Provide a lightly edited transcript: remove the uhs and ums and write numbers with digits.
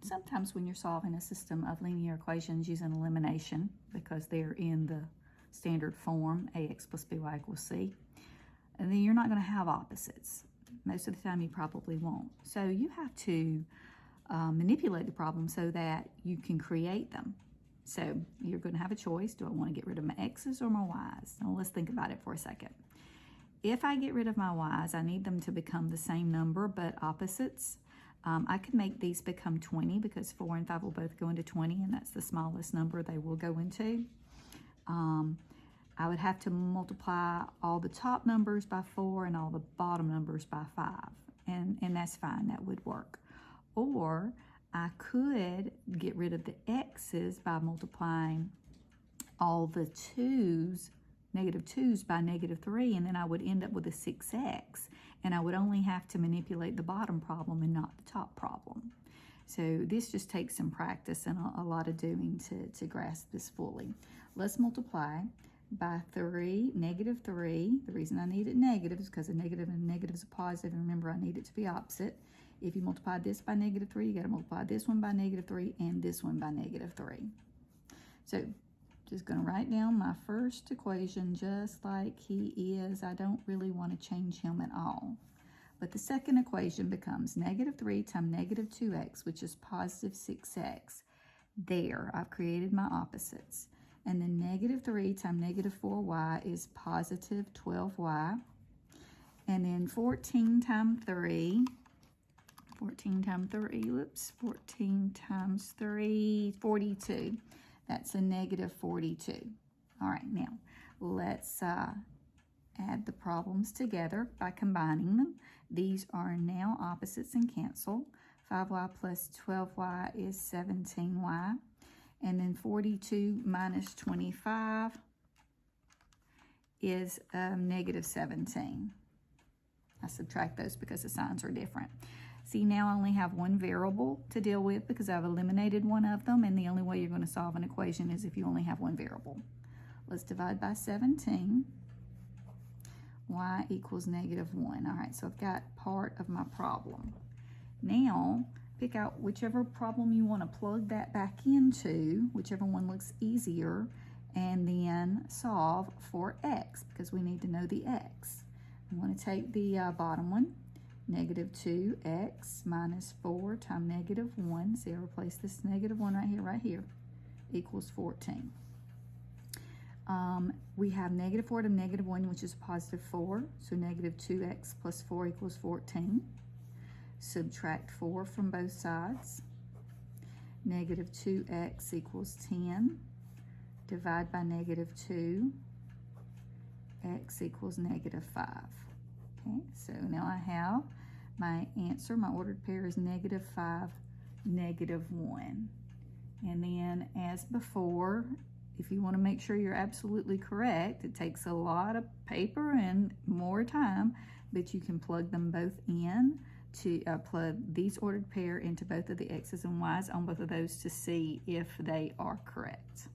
sometimes when you're solving a system of linear equations using elimination, because they're in the standard form, ax plus by equals c, and then you're not going to have opposites. Most of the time you probably won't. So you have to manipulate the problem so that you can create them. So you're going to have a choice. Do I want to get rid of my x's or my y's? Now let's think about it for a second. If I get rid of my y's, I need them to become the same number but opposites. I could make these become 20 because 4 and 5 will both go into 20, and that's the smallest number they will go into. I would have to multiply all the top numbers by 4 and all the bottom numbers by 5, and that's fine, that would work. Or I could get rid of the x's by multiplying all the 2's, negative 2's by negative 3, and then I would end up with a 6x, and I would only have to manipulate the bottom problem and not the top problem. So this just takes some practice and a lot of doing to grasp this fully. Let's multiply by 3, negative 3. The reason I need it negative is because a negative and a negative is a positive, and remember I need it to be opposite. If you multiply this by negative 3, you got to multiply this one by negative 3 and this one by negative 3. So just going to write down my first equation just like he is. I don't really want to change him at all. But the second equation becomes negative 3 times negative 2x, which is positive 6x. There, I've created my opposites. And then negative 3 times negative 4y is positive 12y. And then 14 times 3, 14 times 3, 42. That's a negative 42. All right, now let's add the problems together by combining them. These are now opposites and cancel. 5y plus 12y is 17y. And then 42 minus 25 is negative 17. I subtract those because the signs are different. See, now I only have one variable to deal with because I've eliminated one of them, and the only way you're going to solve an equation is if you only have one variable. Let's divide by 17. Y equals negative 1. All right, so I've got part of my problem. Now, pick out whichever problem you want to plug that back into, whichever one looks easier, and then solve for x, because we need to know the x. I'm going to take the bottom one, negative 2x minus 4 times negative 1. See, I replace this negative 1 right here, equals 14. We have negative 4 to negative 1, which is positive 4. So negative 2x plus 4 equals 14. Subtract 4 from both sides. Negative 2x equals 10. Divide by negative 2. X equals negative 5. Okay, so now I have my answer. My ordered pair is negative 5, negative 1. And then, as before, if you want to make sure you're absolutely correct, it takes a lot of paper and more time, but you can plug them both in to plug these ordered pair into both of the x's and y's on both of those to see if they are correct.